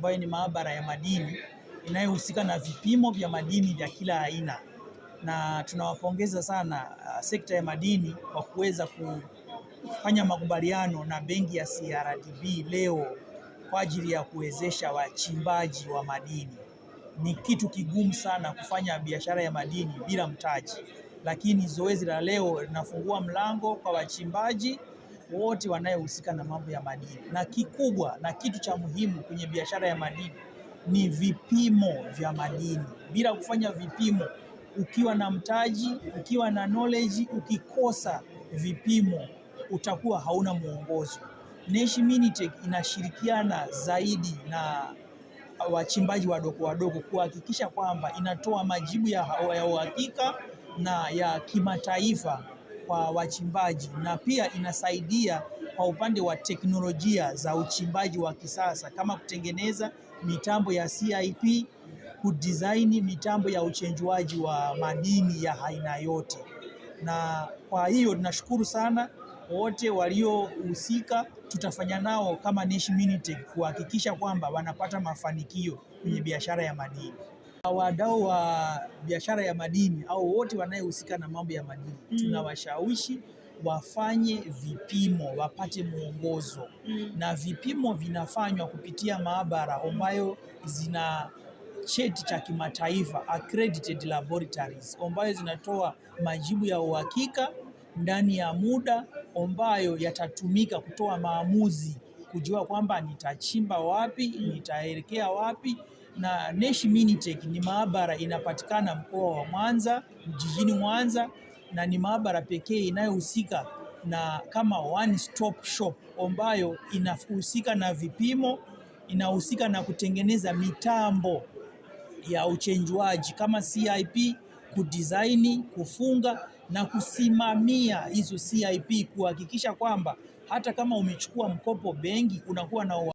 ambayo ni maabara ya madini inayohusika na vipimo vya madini vya kila aina, na tunawapongeza sana sekta ya madini kwa kuweza kufanya makubaliano na benki ya CRDB leo kwa ajili ya kuwezesha wachimbaji wa madini. Ni kitu kigumu sana kufanya biashara ya madini bila mtaji, lakini zoezi la leo linafungua mlango kwa wachimbaji wote wanayohusika na mambo ya madini. Na kikubwa na kitu cha muhimu kwenye biashara ya madini ni vipimo vya madini. Bila kufanya vipimo, ukiwa na mtaji, ukiwa na knowledge, ukikosa vipimo utakuwa hauna mwongozo. Nesh Minitech inashirikiana zaidi na wachimbaji wadogo kuhakikisha kwamba inatoa majibu ya uhakika na ya kimataifa kwa wachimbaji, na pia inasaidia kwa upande wa teknolojia za uchimbaji wa kisasa kama kutengeneza mitambo ya CIP, kudesign mitambo ya uchenjuaji wa madini ya aina yote. Na kwa hiyo tunashukuru sana wote waliohusika. Tutafanya nao kama Nesh Minitech kuhakikisha kwamba wanapata mafanikio kwenye biashara ya madini. Wadau wa biashara ya madini au wote wanayohusika na mambo ya madini, tunawashawishi wafanye vipimo, wapate mwongozo. Na vipimo vinafanywa kupitia maabara ambayo zina cheti cha kimataifa, accredited laboratories, ambayo zinatoa majibu ya uhakika ndani ya muda ambayo yatatumika kutoa maamuzi, kujua kwamba nitachimba wapi, nitaelekea wapi. Na Nesh Minitech ni maabara inapatikana mkoa wa Mwanza, jijini Mwanza, na ni maabara pekee inayohusika na kama one stop shop ambayo inahusika na vipimo, inahusika na kutengeneza mitambo ya uchenjuaji kama CIP, kudesign, kufunga na kusimamia hizo CIP, kuhakikisha kwamba hata kama umechukua mkopo benki unakuwa na